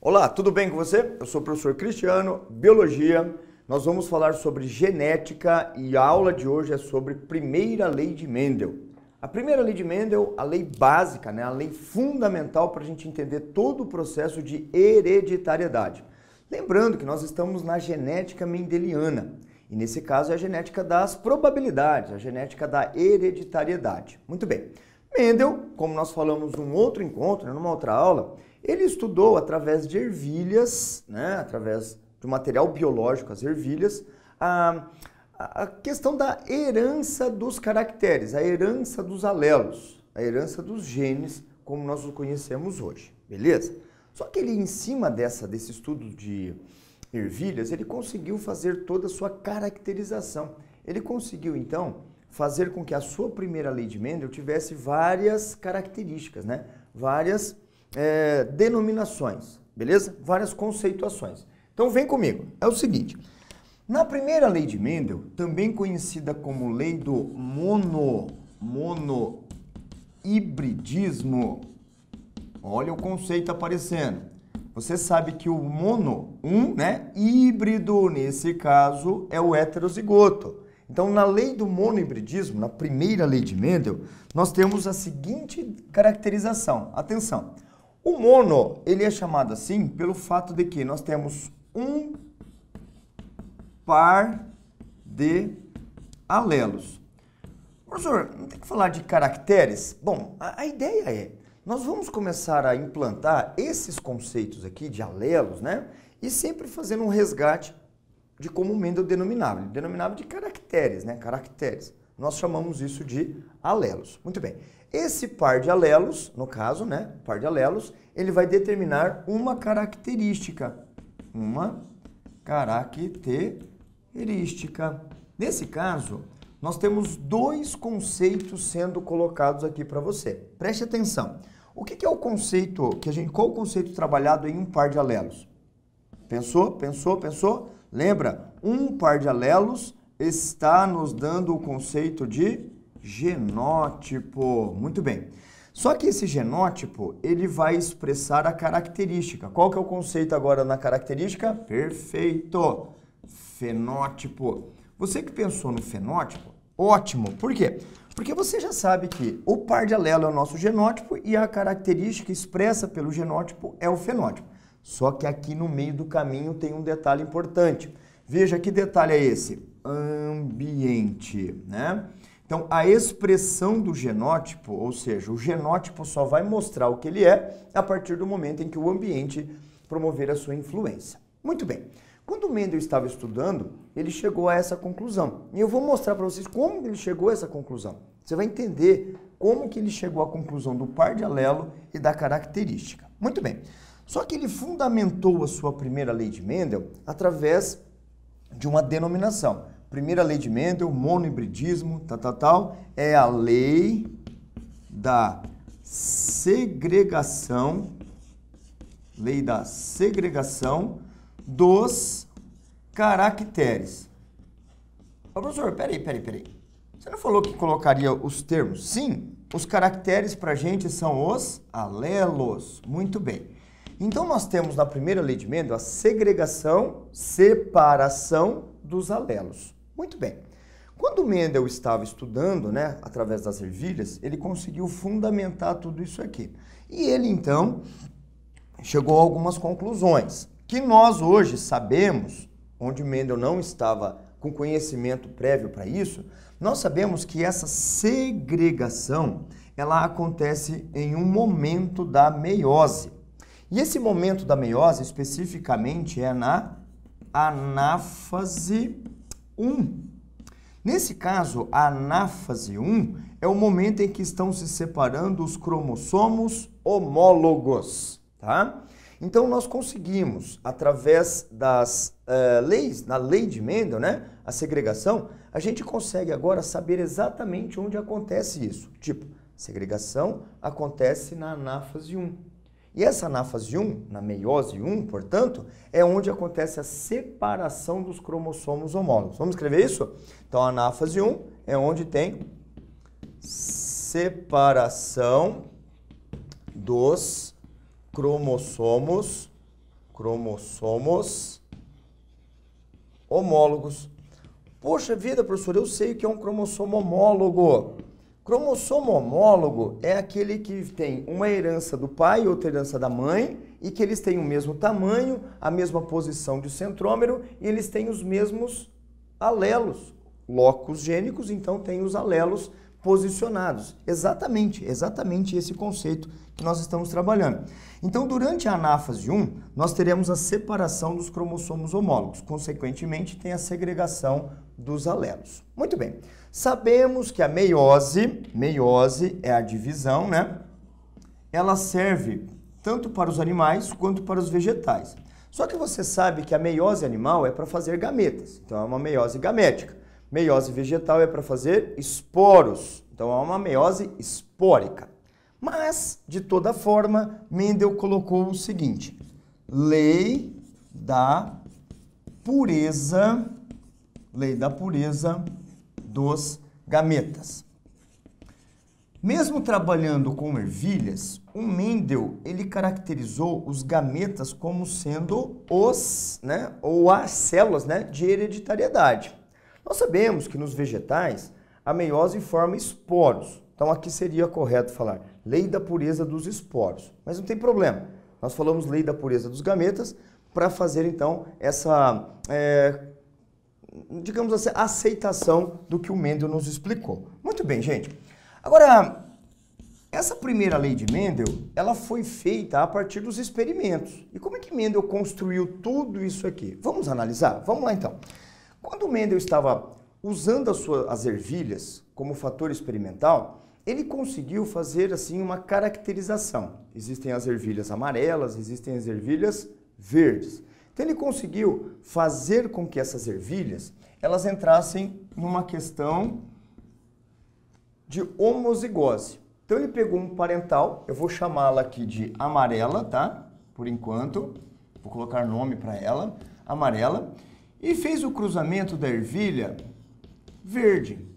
Olá, tudo bem com você? Eu sou o professor Cristiano, Biologia. Nós vamos falar sobre genética e a aula de hoje é sobre primeira lei de Mendel. A primeira lei de Mendel, a lei básica, né? A lei fundamental para a gente entender todo o processo de hereditariedade. Lembrando que nós estamos na genética mendeliana e nesse caso é a genética das probabilidades, a genética da hereditariedade. Muito bem. Mendel, como nós falamos num outro encontro, numa outra aula, ele estudou através de ervilhas, né, através do material biológico, as ervilhas, a questão da herança dos caracteres, a herança dos alelos, a herança dos genes, como nós o conhecemos hoje, beleza? Só que ele, em cima desse estudo de ervilhas, ele conseguiu fazer toda a sua caracterização. Ele conseguiu, então, fazer com que a sua primeira lei de Mendel tivesse várias características, né? Várias denominações, beleza? Várias conceituações. Então vem comigo. É o seguinte, na primeira lei de Mendel, também conhecida como lei do monohibridismo, olha o conceito aparecendo. Você sabe que o mono, né? Híbrido, nesse caso, é o heterozigoto. Então, na lei do monohibridismo, na primeira lei de Mendel, nós temos a seguinte caracterização. Atenção, o mono, ele é chamado assim pelo fato de que nós temos um par de alelos. Professor, não tem que falar de caracteres? Bom, a ideia é, nós vamos começar a implantar esses conceitos aqui de alelos, né? E sempre fazendo um resgate de como Mendel denominava. Ele denominava de caracteres, né? Caracteres. Nós chamamos isso de alelos. Muito bem. Esse par de alelos, no caso, né? Par de alelos, ele vai determinar uma característica. Uma característica. Nesse caso, nós temos dois conceitos sendo colocados aqui para você. Preste atenção. O que é o conceito, qual o conceito trabalhado em um par de alelos? Pensou? Pensou? Pensou? Lembra? Um par de alelos está nos dando o conceito de genótipo. Muito bem. Só que esse genótipo, ele vai expressar a característica. Qual que é o conceito agora na característica? Perfeito. Fenótipo. Você que pensou no fenótipo, ótimo. Por quê? Porque você já sabe que o par de alelo é o nosso genótipo e a característica expressa pelo genótipo é o fenótipo. Só que aqui no meio do caminho tem um detalhe importante. Veja que detalhe é esse? Ambiente, né? Então, a expressão do genótipo, ou seja, o genótipo só vai mostrar o que ele é a partir do momento em que o ambiente promover a sua influência. Muito bem. Quando Mendel estava estudando, ele chegou a essa conclusão. E eu vou mostrar para vocês como ele chegou a essa conclusão. Você vai entender como que ele chegou à conclusão do par de alelo e da característica. Muito bem. Só que ele fundamentou a sua primeira lei de Mendel através de uma denominação. Primeira lei de Mendel, monohibridismo, é a lei da segregação, dos caracteres. Ô, professor, peraí. Você não falou que colocaria os termos? Sim, os caracteres para a gente são os alelos. Muito bem. Então, nós temos na primeira lei de Mendel a separação dos alelos. Muito bem. Quando Mendel estava estudando, né, através das ervilhas, ele conseguiu fundamentar tudo isso aqui. E ele, então, chegou a algumas conclusões que nós hoje sabemos, onde Mendel não estava com conhecimento prévio para isso, nós sabemos que essa segregação, ela acontece em um momento da meiose. E esse momento da meiose, especificamente, é na anáfase 1. Nesse caso, a anáfase 1 é o momento em que estão se separando os cromossomos homólogos, tá? Então, nós conseguimos, através das leis, na lei de Mendel, né, a segregação, a gente consegue agora saber exatamente onde acontece isso. Tipo, segregação acontece na anáfase 1. E essa anáfase 1, na meiose 1, portanto, é onde acontece a separação dos cromossomos homólogos. Vamos escrever isso? Então, a anáfase 1 é onde tem separação dos cromossomos homólogos. Poxa vida, professor, eu sei o que é um cromossomo homólogo. Cromossomo homólogo é aquele que tem uma herança do pai e outra herança da mãe e que eles têm o mesmo tamanho, a mesma posição de centrômero e eles têm os mesmos alelos. Locos gênicos, então, tem os alelos posicionados. Exatamente esse conceito que nós estamos trabalhando. Então, durante a anáfase 1, nós teremos a separação dos cromossomos homólogos. Consequentemente, tem a segregação dos alelos. Muito bem. Sabemos que a meiose é a divisão, né? Ela serve tanto para os animais quanto para os vegetais. Só que você sabe que a meiose animal é para fazer gametas. Então, é uma meiose gamética. Meiose vegetal é para fazer esporos. Então, é uma meiose espórica. Mas, de toda forma, Mendel colocou o seguinte: lei da pureza dos gametas. Mesmo trabalhando com ervilhas, o Mendel, ele caracterizou os gametas como sendo as células, de hereditariedade. Nós sabemos que nos vegetais a meiose forma esporos. Então aqui seria correto falar lei da pureza dos esporos. Mas não tem problema. Nós falamos lei da pureza dos gametas para fazer então essa, digamos assim, aceitação do que o Mendel nos explicou. Muito bem, gente. Agora, essa primeira lei de Mendel, ela foi feita a partir dos experimentos. E como é que Mendel construiu tudo isso aqui? Vamos analisar? Vamos lá então. Quando Mendel estava usando as ervilhas como fator experimental, ele conseguiu fazer assim uma caracterização. Existem as ervilhas amarelas, existem as ervilhas verdes. Então ele conseguiu fazer com que essas ervilhas elas entrassem numa questão de homozigose. Então ele pegou um parental, eu vou chamá-la aqui de amarela, tá? Por enquanto, vou colocar nome para ela, amarela, e fez o cruzamento da ervilha verde.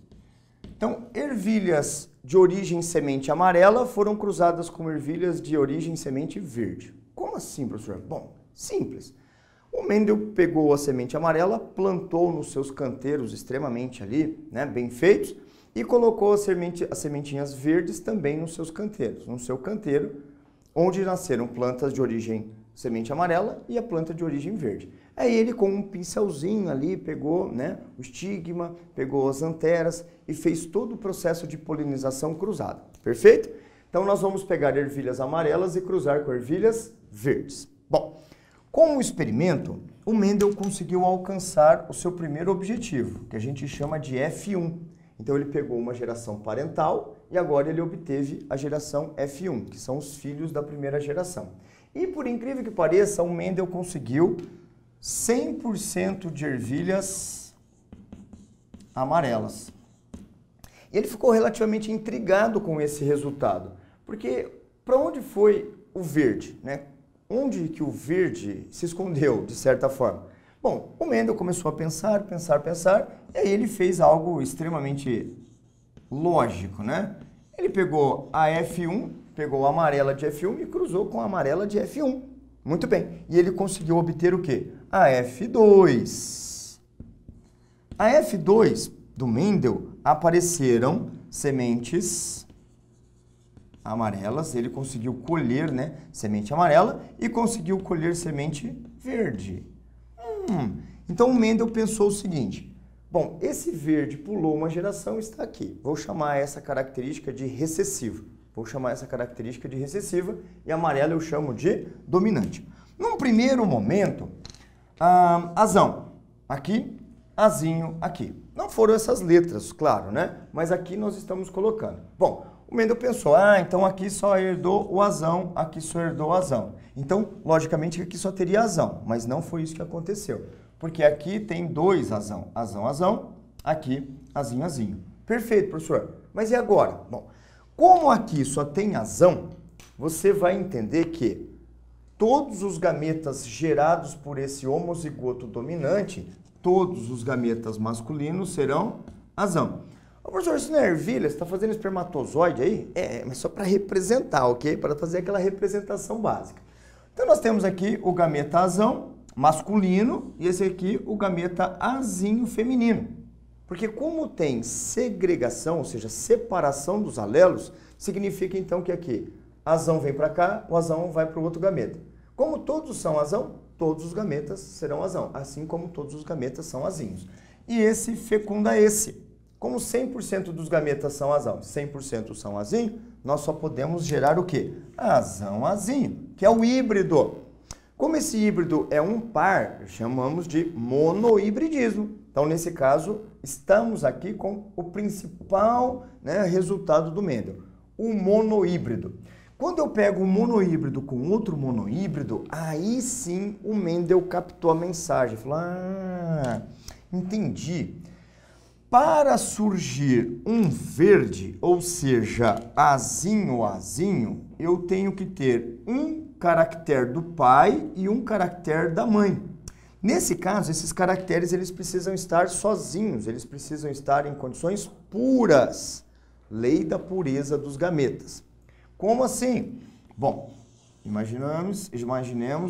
Então, ervilhas de origem semente amarela foram cruzadas com ervilhas de origem semente verde. Como assim, professor? Bom, simples. O Mendel pegou a semente amarela, plantou nos seus canteiros extremamente ali, bem feitos, e colocou as sementinhas verdes também nos seus canteiros. No seu canteiro, onde nasceram plantas de origem semente amarela e a planta de origem verde. Aí ele, com um pincelzinho ali, pegou o estigma, pegou as anteras e fez todo o processo de polinização cruzada. Perfeito? Então, nós vamos pegar ervilhas amarelas e cruzar com ervilhas verdes. Bom, com o experimento, o Mendel conseguiu alcançar o seu primeiro objetivo, que a gente chama de F1. Então, ele pegou uma geração parental e agora ele obteve a geração F1, que são os filhos da primeira geração. E, por incrível que pareça, o Mendel conseguiu 100% de ervilhas amarelas. E ele ficou relativamente intrigado com esse resultado, porque para onde foi o verde, Onde que o verde se escondeu, de certa forma? Bom, o Mendel começou a pensar, e aí ele fez algo extremamente lógico, Ele pegou a F1, pegou a amarela de F1 e cruzou com a amarela de F1. Muito bem. E ele conseguiu obter o quê? A F2. A F2 do Mendel apareceram sementes amarelas. Ele conseguiu colher, semente amarela e conseguiu colher semente verde. Então o Mendel pensou o seguinte: bom, esse verde pulou uma geração e está aqui. Vou chamar essa característica de recessivo. E amarelo eu chamo de dominante. Num primeiro momento, azão aqui, azinho aqui. Não foram essas letras, claro, Mas aqui nós estamos colocando. Bom, o Mendel pensou, então aqui só herdou o azão, aqui só herdou o azão. Então, logicamente, aqui só teria azão, mas não foi isso que aconteceu. Porque aqui tem dois azão, azão, aqui azinho, azinho. Perfeito, professor. Mas e agora? Bom, como aqui só tem azão, você vai entender que todos os gametas gerados por esse homozigoto dominante, todos os gametas masculinos serão azão. Ô, professor, isso não é ervilha? Você está fazendo espermatozoide aí? Mas só para representar, ok? Para fazer aquela representação básica. Então, nós temos aqui o gameta azão masculino e esse aqui o gameta azinho feminino. Porque como tem segregação, ou seja, separação dos alelos, significa então que aqui azão vem para cá, o azão vai para o outro gameta. Como todos são azão, todos os gametas serão azão, assim como todos os gametas são azinhos. E esse fecunda esse. Como 100% dos gametas são azão, 100% são azinho, nós só podemos gerar o quê? Azão-azinho, que é o híbrido. Como esse híbrido é um par, chamamos de monohibridismo. Então, nesse caso, estamos aqui com o principal, resultado do Mendel, o monohíbrido. Quando eu pego um monohíbrido com outro monohíbrido, aí sim o Mendel captou a mensagem. Falou, entendi. Para surgir um verde, ou seja, azinho, eu tenho que ter um caractere do pai e um caractere da mãe. Nesse caso, esses caracteres eles precisam estar sozinhos, eles precisam estar em condições puras. Lei da pureza dos gametas. Como assim? Bom, imaginemos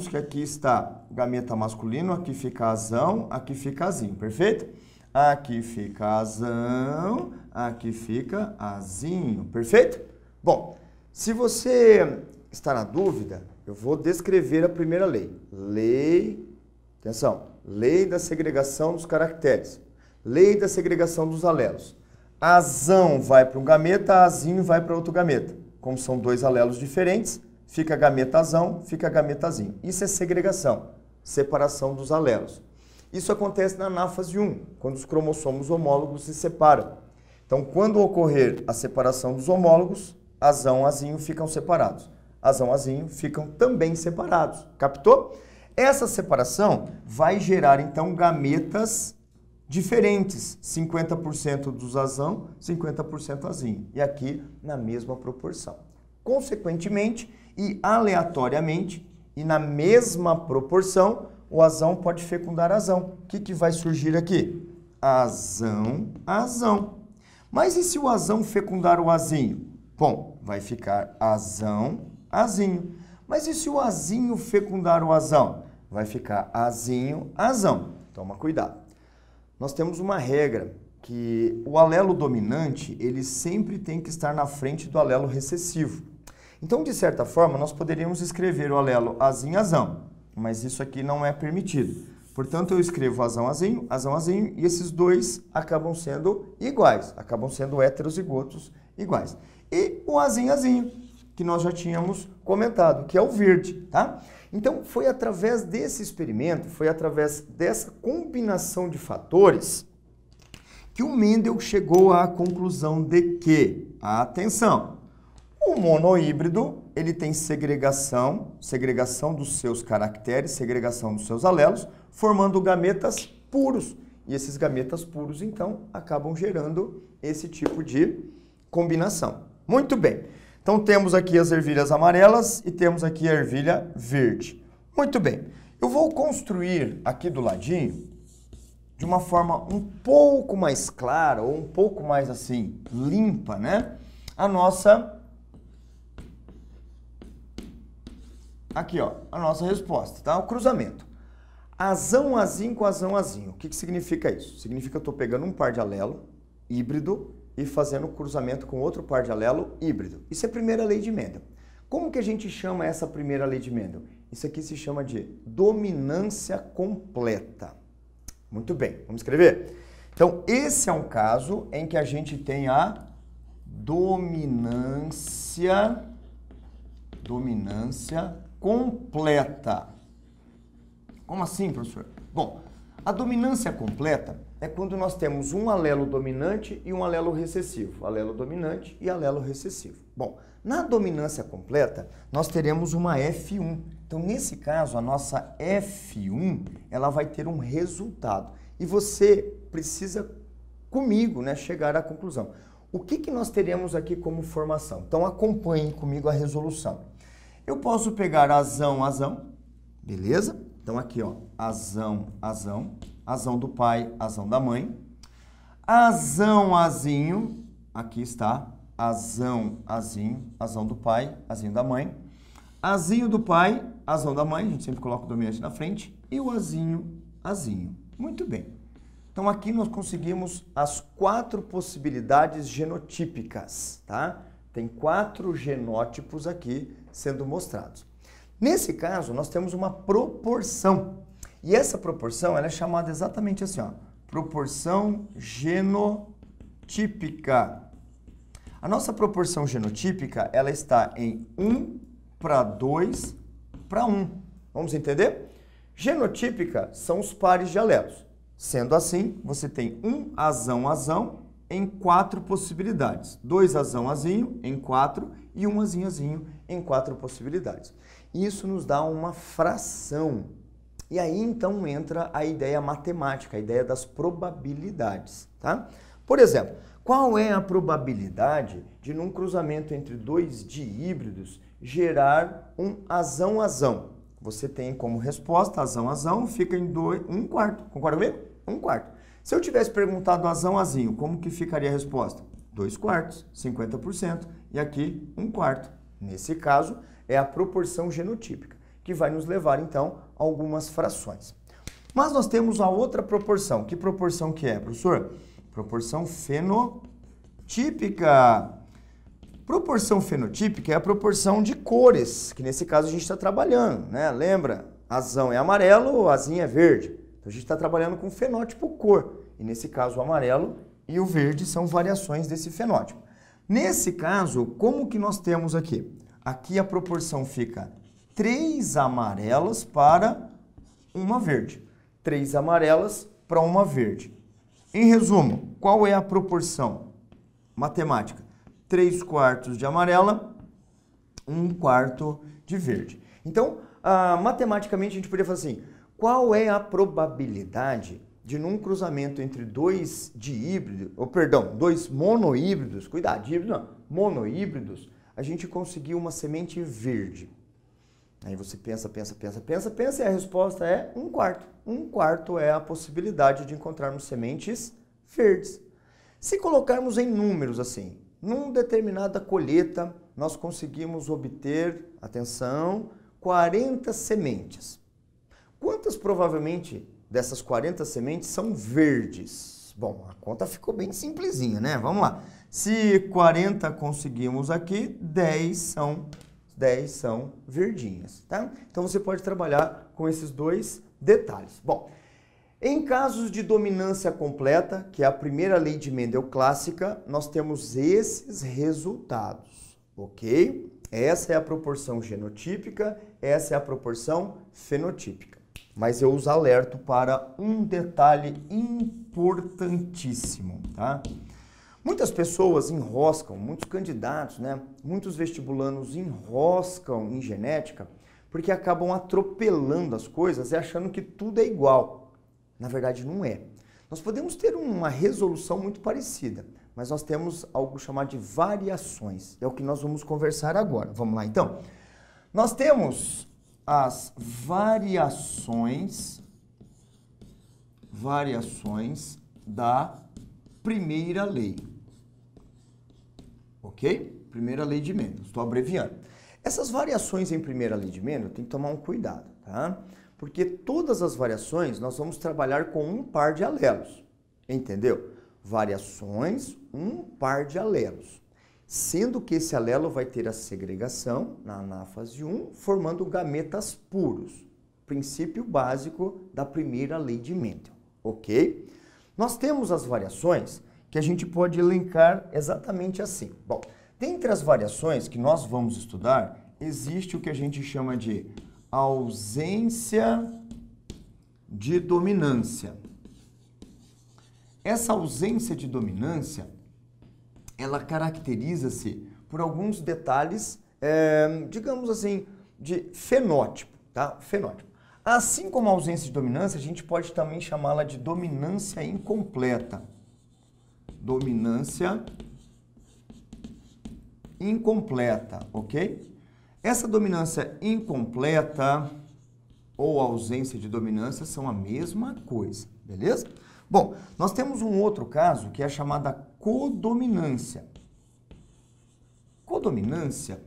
que aqui está o gameta masculino, aqui fica azão, aqui fica azinho, perfeito? Aqui fica azão, aqui fica azinho, perfeito? Bom, se você está na dúvida, eu vou descrever a primeira lei. Atenção, lei da segregação dos caracteres, lei da segregação dos alelos. Azão vai para um gameta, azinho vai para outro gameta. Como são dois alelos diferentes, fica gameta azão, fica gameta azinho. Isso é segregação, separação dos alelos. Isso acontece na anáfase 1, quando os cromossomos homólogos se separam. Então, quando ocorrer a separação dos homólogos, azão, azinho ficam separados. Azão, azinho ficam também separados. Captou? Essa separação vai gerar, então, gametas diferentes. 50% dos azão, 50% azinho. E aqui na mesma proporção. Consequentemente e aleatoriamente e na mesma proporção, o azão pode fecundar azão. O que vai surgir aqui? Azão, azão. Mas e se o azão fecundar o azinho? Bom, vai ficar azão, azinho. Mas e se o azinho fecundar o azão? Vai ficar azinho, azão. Toma cuidado. Nós temos uma regra que o alelo dominante, ele sempre tem que estar na frente do alelo recessivo. Então, de certa forma, nós poderíamos escrever o alelo azinho, azão. Mas isso aqui não é permitido. Portanto, eu escrevo azão, azinho, e esses dois acabam sendo iguais, acabam sendo heterozigotos iguais. E o azinho, azinho, que nós já tínhamos comentado, que é o verde, tá? Então, foi através desse experimento, foi através dessa combinação de fatores que o Mendel chegou à conclusão de que, atenção, o monohíbrido, ele tem segregação dos seus caracteres, segregação dos seus alelos, formando gametas puros. E esses gametas puros, então, acabam gerando esse tipo de combinação. Muito bem. Então, temos aqui as ervilhas amarelas e temos aqui a ervilha verde. Muito bem. Eu vou construir aqui do ladinho, de uma forma um pouco mais clara, ou um pouco mais, assim, limpa, né? A nossa... Aqui, ó, a nossa resposta, tá? O cruzamento. Azão, azinho com azão, azinho. O que significa isso? Significa que eu estou pegando um par de alelo híbrido e fazendo cruzamento com outro par de alelo híbrido. Isso é a primeira lei de Mendel. Como que a gente chama essa primeira lei de Mendel? Isso aqui se chama de dominância completa. Muito bem, vamos escrever? Então, esse é um caso em que a gente tem a dominância completa. Como assim, professor? Bom, a dominância completa é quando nós temos um alelo dominante e um alelo recessivo. Alelo dominante e alelo recessivo. Bom, na dominância completa, nós teremos uma F1. Então, nesse caso, a nossa F1, ela vai ter um resultado. E você precisa, comigo, né, chegar à conclusão. O que nós teremos aqui como formação? Então, acompanhem comigo a resolução. Eu posso pegar azão, azão, beleza? Então aqui, ó, azão, azão, azão do pai, azão da mãe. Azão, azinho, aqui está, azão, azinho, azão do pai, azinho da mãe. Azinho do pai, azão da mãe, a gente sempre coloca o dominante na frente. E o azinho, azinho. Muito bem. Então aqui nós conseguimos as 4 possibilidades genotípicas, tá? Tem 4 genótipos aqui sendo mostrados. Nesse caso, nós temos uma proporção. E essa proporção ela é chamada exatamente assim, ó, proporção genotípica. A nossa proporção genotípica, ela está em 1 para 2 para 1. Vamos entender? Genotípica são os pares de alelos. Sendo assim, você tem um azão, azão em 4 possibilidades. 2 azão, azinho em 4 e um azinho, azinho em 4 possibilidades. Isso nos dá uma fração. E aí, então, entra a ideia matemática, a ideia das probabilidades, tá? Por exemplo, qual é a probabilidade de, num cruzamento entre 2 dihíbridos, gerar um azão, azão? Você tem como resposta azão, azão, fica em 1 quarto. Concorda comigo? 1 quarto. Se eu tivesse perguntado azão, azinho, como que ficaria a resposta? 2 quartos, 50%, e aqui 1 quarto. Nesse caso, é a proporção genotípica, que vai nos levar, então, a algumas frações. Mas nós temos a outra proporção. Que proporção que é, professor? Proporção fenotípica. Proporção fenotípica é a proporção de cores, que nesse caso a gente está trabalhando, né? Lembra? Azão é amarelo, azinho é verde. Então a gente está trabalhando com fenótipo cor. E nesse caso o amarelo e o verde são variações desse fenótipo. Nesse caso, como que nós temos aqui? Aqui a proporção fica 3 amarelas para uma verde. 3 amarelas para uma verde. Em resumo, qual é a proporção matemática? 3 quartos de amarela, 1 quarto de verde. Então, matematicamente, a gente poderia falar assim, qual é a probabilidade de, num cruzamento entre 2 dihíbridos, dois monohíbridos, cuidado, híbrido não, monohíbridos, a gente conseguir uma semente verde? Aí você pensa, e a resposta é 1 quarto. 1 quarto é a possibilidade de encontrarmos sementes verdes. Se colocarmos em números assim, numa determinada colheita, nós conseguimos obter, atenção, 40 sementes. Quantas provavelmente dessas 40 sementes são verdes? Bom, a conta ficou bem simplesinha, né? Vamos lá. Se 40 conseguimos aqui, 10 são verdinhas, tá? Então você pode trabalhar com esses 2 detalhes. Bom, em casos de dominância completa, que é a primeira lei de Mendel clássica, nós temos esses resultados, ok? Essa é a proporção genotípica, essa é a proporção fenotípica. Mas eu os alerto para um detalhe importantíssimo, tá? Muitas pessoas enroscam, muitos candidatos, né? Muitos vestibulandos enroscam em genética porque acabam atropelando as coisas e achando que tudo é igual. Na verdade, não é. Nós podemos ter uma resolução muito parecida, mas nós temos algo chamado de variações. É o que nós vamos conversar agora. Vamos lá, então? Nós temos as variações da primeira lei. Ok? Primeira lei de Mendel. Estou abreviando. Essas variações em primeira lei de Mendel tem que tomar um cuidado, tá? Porque todas as variações nós vamos trabalhar com um par de alelos, entendeu? Variações, um par de alelos. Sendo que esse alelo vai ter a segregação na anáfase 1, formando gametas puros. Princípio básico da primeira lei de Mendel, ok? Nós temos as variações que a gente pode elencar exatamente assim. Bom, dentre as variações que nós vamos estudar, existe o que a gente chama de ausência de dominância. Essa ausência de dominância, ela caracteriza-se por alguns detalhes, digamos assim, de fenótipo, tá? Fenótipo. Assim como a ausência de dominância, a gente pode também chamá-la de dominância incompleta. Dominância incompleta, ok? Essa dominância incompleta ou ausência de dominância são a mesma coisa, beleza? Bom, nós temos um outro caso que é a chamada codominância. Codominância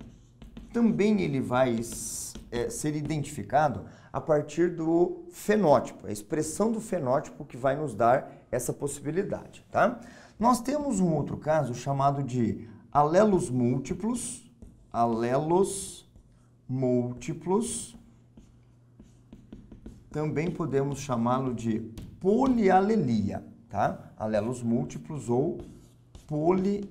também ele vai ser identificado a partir do fenótipo, a expressão do fenótipo que vai nos dar essa possibilidade, tá? Nós temos um outro caso chamado de alelos múltiplos, também podemos chamá-lo de polialelia, tá? Alelos múltiplos ou polialelia.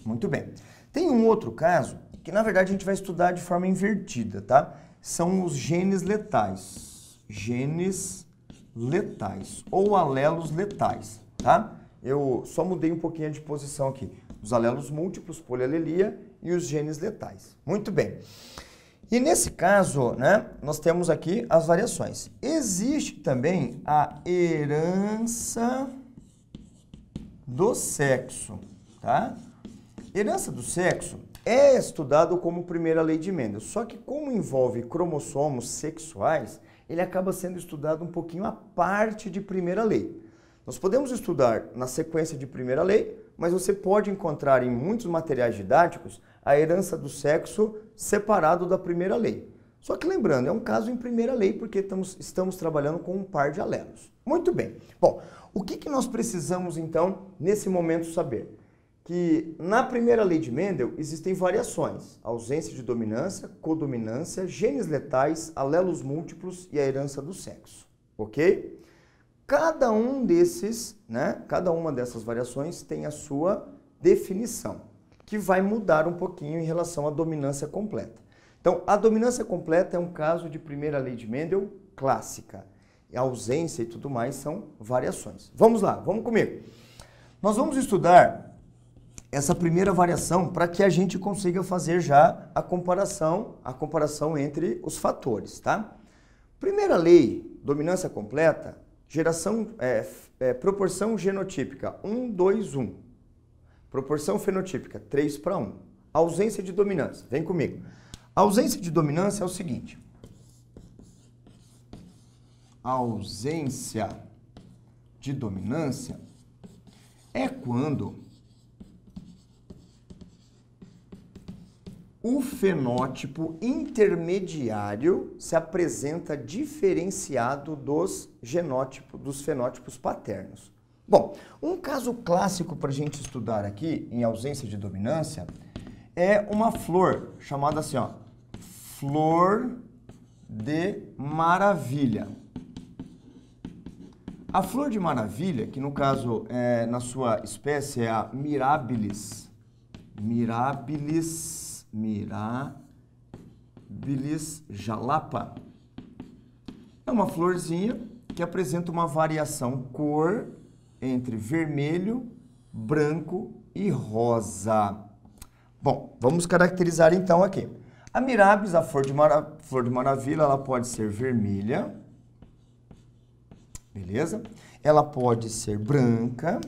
Muito bem. Tem um outro caso que, na verdade, a gente vai estudar de forma invertida, tá? São os genes letais. Genes letais ou alelos letais, tá? Eu só mudei um pouquinho de posição aqui. Os alelos múltiplos, polialelia e os genes letais. Muito bem. E nesse caso, né, nós temos aqui as variações. Existe também a herança do sexo, tá? Herança do sexo é estudado como primeira lei de Mendel, só que como envolve cromossomos sexuais, ele acaba sendo estudado um pouquinho à parte de primeira lei. Nós podemos estudar na sequência de primeira lei, mas você pode encontrar em muitos materiais didáticos a herança do sexo separado da primeira lei. Só que lembrando, é um caso em primeira lei porque estamos trabalhando com um par de alelos. Muito bem. Bom, o que nós precisamos então nesse momento saber? Que na primeira lei de Mendel existem variações, ausência de dominância, codominância, genes letais, alelos múltiplos e a herança do sexo, ok? Cada um desses, né, cada uma dessas variações tem a sua definição, que vai mudar um pouquinho em relação à dominância completa. Então, a dominância completa é um caso de primeira lei de Mendel clássica. A ausência e tudo mais são variações. Vamos lá, vamos comigo. Nós vamos estudar essa primeira variação para que a gente consiga fazer já a comparação entre os fatores, tá? Primeira lei, dominância completa, proporção genotípica 1, 2, 1. Proporção fenotípica 3 para 1. Ausência de dominância, vem comigo. A ausência de dominância é o seguinte. A ausência de dominância é quando o fenótipo intermediário se apresenta diferenciado dos fenótipos paternos. Bom, um caso clássico para a gente estudar aqui, em ausência de dominância, é uma flor, chamada assim, ó, flor de maravilha. A flor de maravilha, que no caso, na sua espécie, é a Mirabilis jalapa, é uma florzinha que apresenta uma variação cor entre vermelho, branco e rosa. Bom, vamos caracterizar então aqui. A Mirabilis, a flor de maravilha, ela pode ser vermelha, beleza? Ela pode ser branca,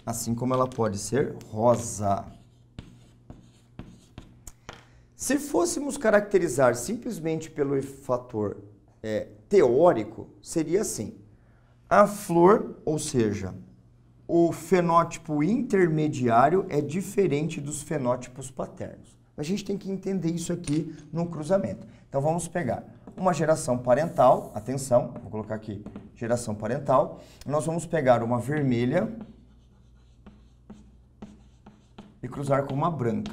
assim como ela pode ser rosa. Se fôssemos caracterizar simplesmente pelo fator teórico, seria assim. A flor, ou seja, o fenótipo intermediário é diferente dos fenótipos paternos. A gente tem que entender isso aqui no cruzamento. Então vamos pegar uma geração parental, atenção, vou colocar aqui geração parental, nós vamos pegar uma vermelha e cruzar com uma branca.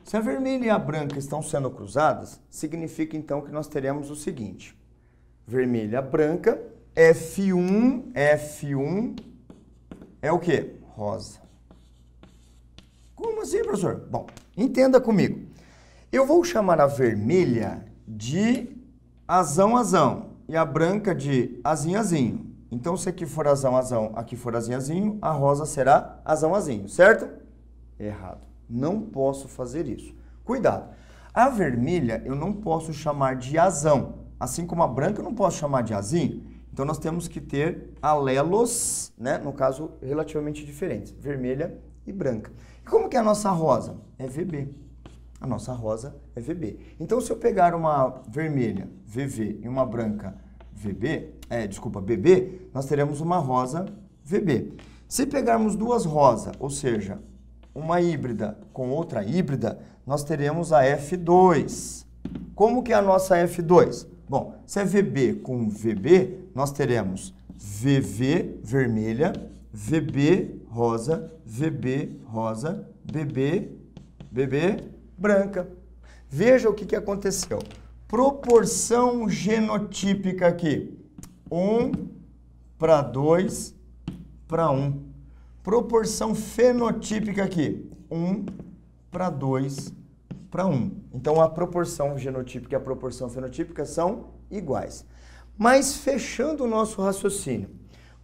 Se a vermelha e a branca estão sendo cruzadas, significa então que nós teremos o seguinte. Vermelha, branca, F1 é o quê? Rosa. Como assim, professor? Bom, entenda comigo. Eu vou chamar a vermelha de azão e a branca de azinho. Então, se aqui for azão, aqui for azinho, a rosa será azão, certo? Errado. Não posso fazer isso. Cuidado. A vermelha eu não posso chamar de azão. Assim como a branca eu não posso chamar de azinho. Então nós temos que ter alelos, né, no caso, relativamente diferentes, vermelha e branca. E como que é a nossa rosa? É VB. A nossa rosa é VB. Então se eu pegar uma vermelha, VV, e uma branca, BB, nós teremos uma rosa VB. Se pegarmos duas rosas, ou seja, uma híbrida com outra híbrida, nós teremos a F2. Como que é a nossa F2? Bom, se é VB com VB, nós teremos VV vermelha, VB rosa, BB branca. Veja o que aconteceu. Proporção genotípica aqui, 1:2:1. Proporção fenotípica aqui, 1:2:1. Então, a proporção genotípica e a proporção fenotípica são iguais. Mas, fechando o nosso raciocínio,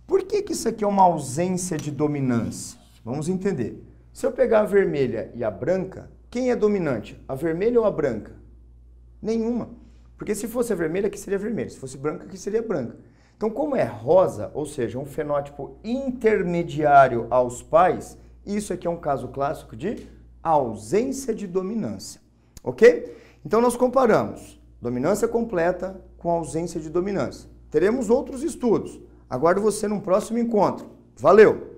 por que isso aqui é uma ausência de dominância? Vamos entender. Se eu pegar a vermelha e a branca, quem é dominante? A vermelha ou a branca? Nenhuma. Porque se fosse a vermelha, aqui seria vermelha. Se fosse branca, aqui seria branca. Então, como é rosa, ou seja, um fenótipo intermediário aos pais, isso aqui é um caso clássico de ausência de dominância. Ok? Então, nós comparamos dominância completa com ausência de dominância. Teremos outros estudos. Aguardo você num próximo encontro. Valeu!